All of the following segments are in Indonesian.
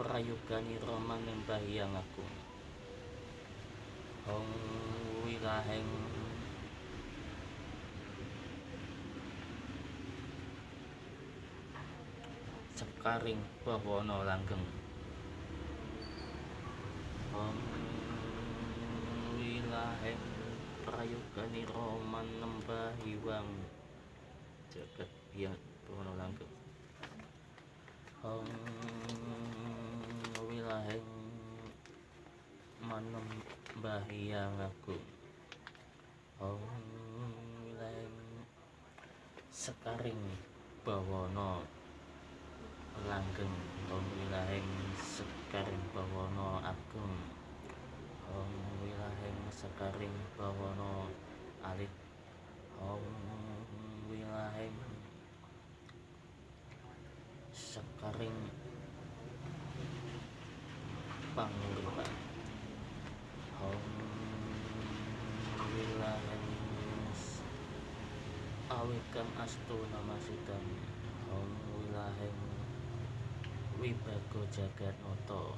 prayogani Rama nembahyang aku hong wilaheng sekaring bawana langgeng hong wilaheng prayogani Rama nembahyang jagat biang bawana langgeng hong wilaheng manembahyang aku hong wilaheng sekaring bawana langgeng hong wilaheng sekaring bawana ageng hong wilaheng sekaring bawana alit hong wilaheng sekaring panguripan hong wilaheng awikang astuna masidam hong wilaheng wibaga jagatnata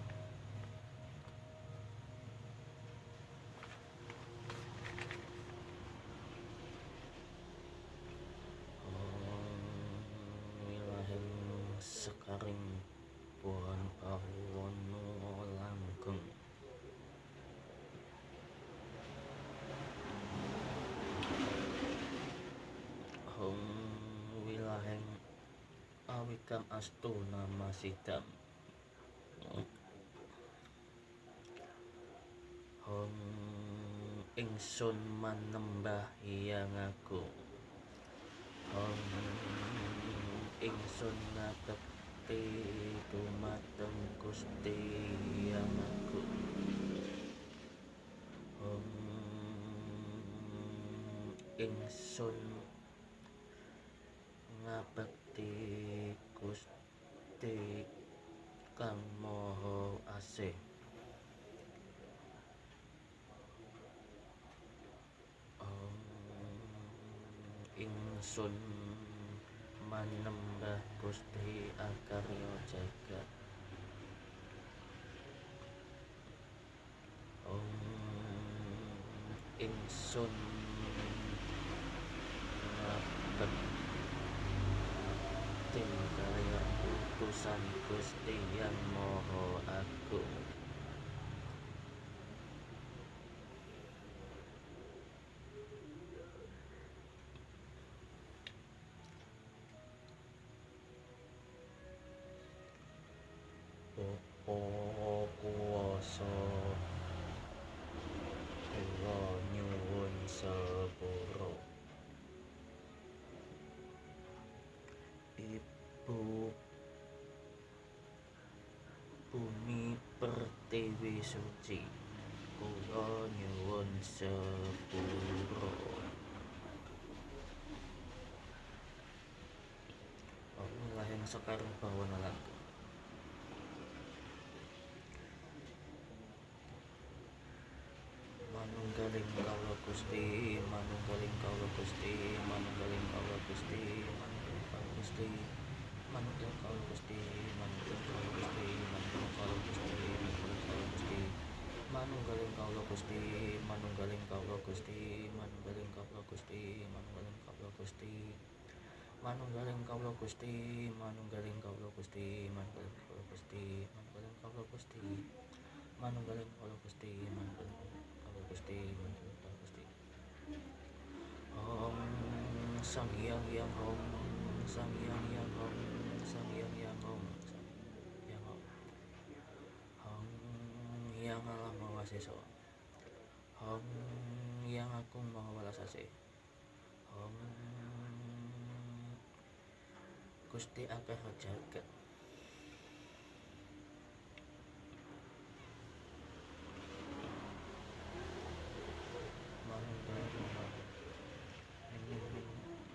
wilaheng sekaring pohon bawana langgeng hong wilaheng awikam astuna masidam hong ingsun manembahyang aku hong ingsun ngabekti dumateng Gusti Hyang Agung hong ingsun ngabekti Gusti Kang Maha Asih hong ingsun manembah Gusti Akarya Jagat hong ingsun ngabekti karya utusan Gusti Yang Maha Agung Bapa kuwasa kula nyuwun sepura Ibu Bumi Pertiwi Suci kula nyuwun sepura wilaheng sekaring bawana langgeng manunggaling kawula Gusti manunggaling kawula Gusti manunggaling kawula Gusti manunggaling kawula Gusti manunggaling kawula Gusti manunggaling kawula Gusti manunggaling kawula Gusti manunggaling kawula Gusti manunggaling kawula Gusti manunggaling kawula Gusti manunggaling kawula Gusti manunggaling kawula Gusti manunggaling kawula Gusti manunggaling kawula Gusti manunggaling kawula Gusti manunggaling kawula Gusti manunggaling kawula Gusti manunggaling kawula Gusti Om Sang Hyang Hyang Om Sang Hyang Hyang Om Sang Hyang Hyang Om Sang Hyang Om Om Hyang Allah Mawasesa Om Hyang Agung Maha Welas Asih Om Gusti Akarya Jagat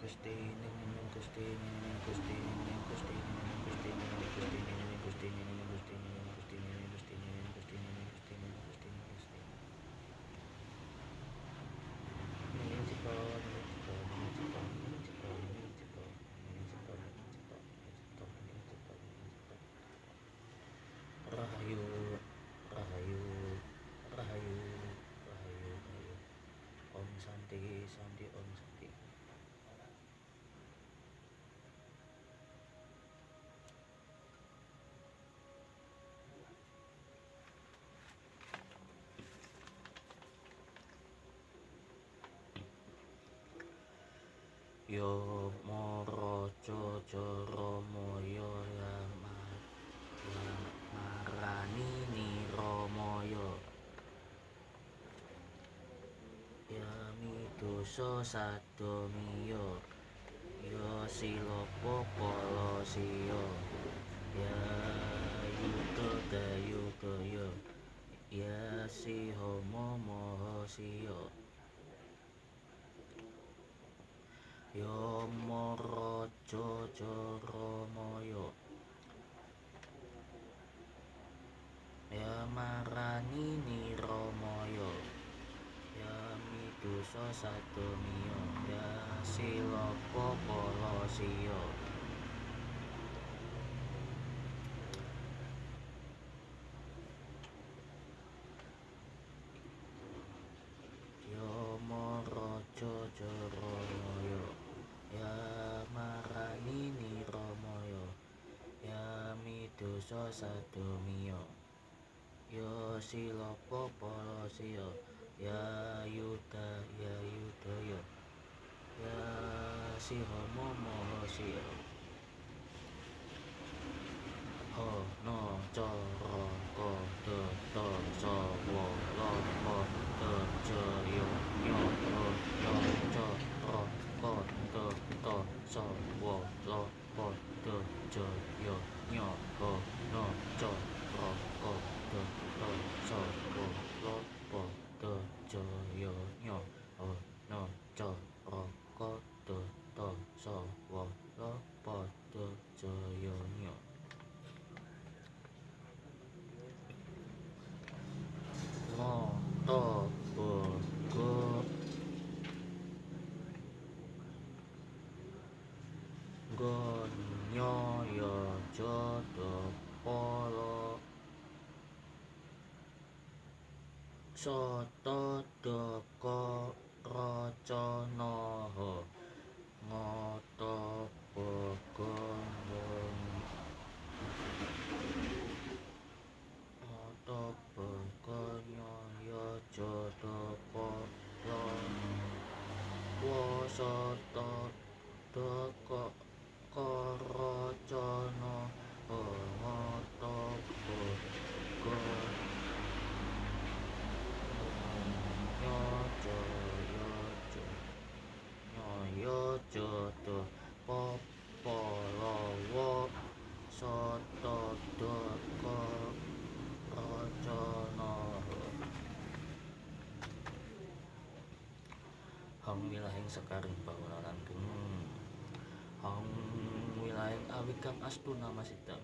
Gusti Gusti Gusti Gusti Gusti Gusti Gusti Gusti Ya maraja Jaramaya marani Niramaya ya midosa sadamiya ya silapa palasiya ya yuda dayudaya ya sihama mahasiya ya maraja Jaramaya ya marani Niramaya ya midosa sadamiya ya silapa palasiya ya maraja Jaramaya ya marani Niramaya ya midosa sadamiya ya silapa palasiya ya yudaya ya sihama mahasiya hana caraka tata sawala jaya nyara caraka tata sawala jaya nyara caraka tata sawala jaya nyara caraka tata sawala jaya nyara mata bega ganyaya jadapala satadaka racanaha ngata begandang mata beganyaya jadapala wasatadaka karacana mata beganyaya jada papalawa satadaka racana hang wilahing sekaring bawana langgeng hang wilahing awi kang astuna masidam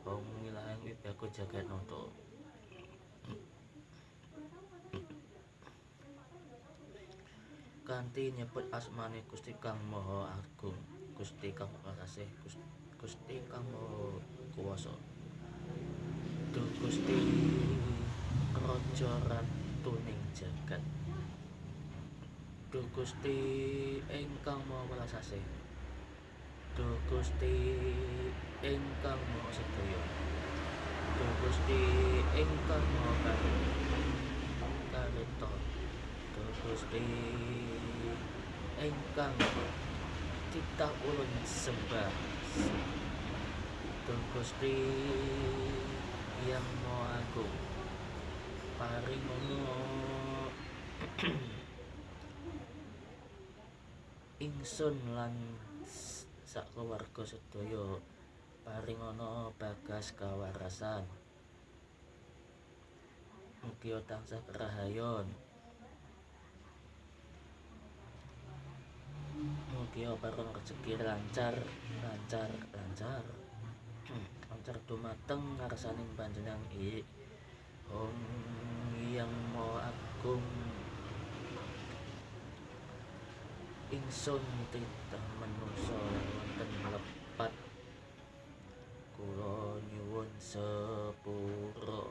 hang wilahing wibaga jagatnata kanthi nyebut asmane Gusti kang Maha Agung Gusti kang Makasih Gusti kang Maha Kuwasa Duh Gusti Raja Ratuning Jagat Duh Gusti ingkang Maha Welas Asih Duh Gusti ingkang Maha Sedaya Duh Gusti ingkang Maha Karita Duh Gusti ingkang titah ulun sembah Duh Gusti yang Maha Agung paringono ingsun lan sakluwarga sedaya paringono bagas kawarasan mugi tansah rahayon mugi bareng rezeki lancar dumateng ngarsaning panjenengan Om Yang Maha Agung ingsun titah manungsa wonten lepat kula nyuwun sepura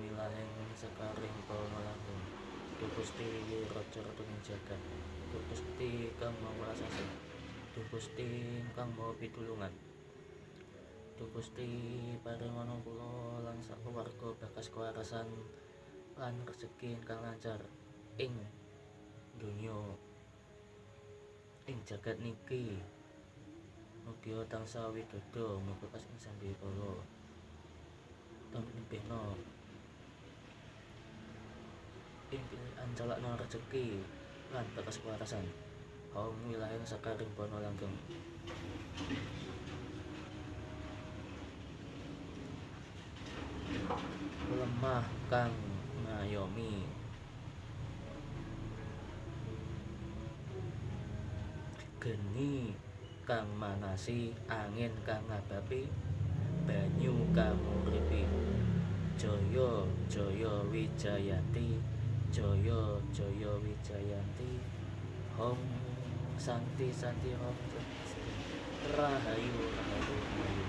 wilahing sekaring pamalanggeng Duh Gusti Raja Ratuning Jagat Duh Gusti kang Maha Welas Asih Duh Gusti kang Maha Pitulungan Duh Gusti paringono kula lan sakluwarga bagas kawarasan lan rezeki ingkang lancar ing donya ing jagat niki mugi tansah widodo mugi pas ing sambi kala pembina ing anjalakna rezeki lan bakas kewarasan kaum wilayah sakaring bono langgeng lemah kang ngayomi geni kang manasi angin kang ngabapi banyu kang nguripi jaya jaya wijayanti jaya jaya wijayanti hong santi santi hong rahayu rahayu rahayu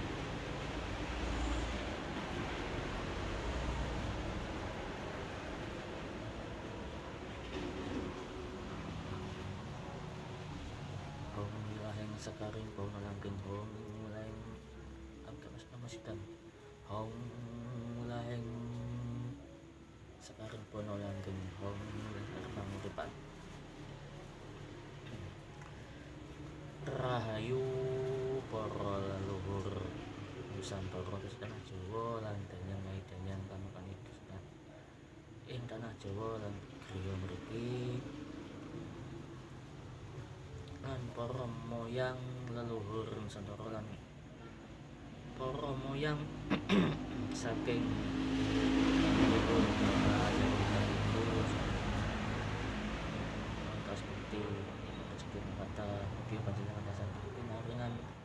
hong wilaheng sakaring bono langgeng hong wilaheng agak namasidan hong wilaheng sakaring bono langgeng hong wilaheng panguripan rahayu para leluhur Nusantara tanah Jawa lan danyang kang kanidhusan ing tanah Jawa lan griya mriki lan para moyang leluhur Nusantara lan para moyang saking leluhur atas bukti rezeki kata mugi panjenengan dasar pinaringan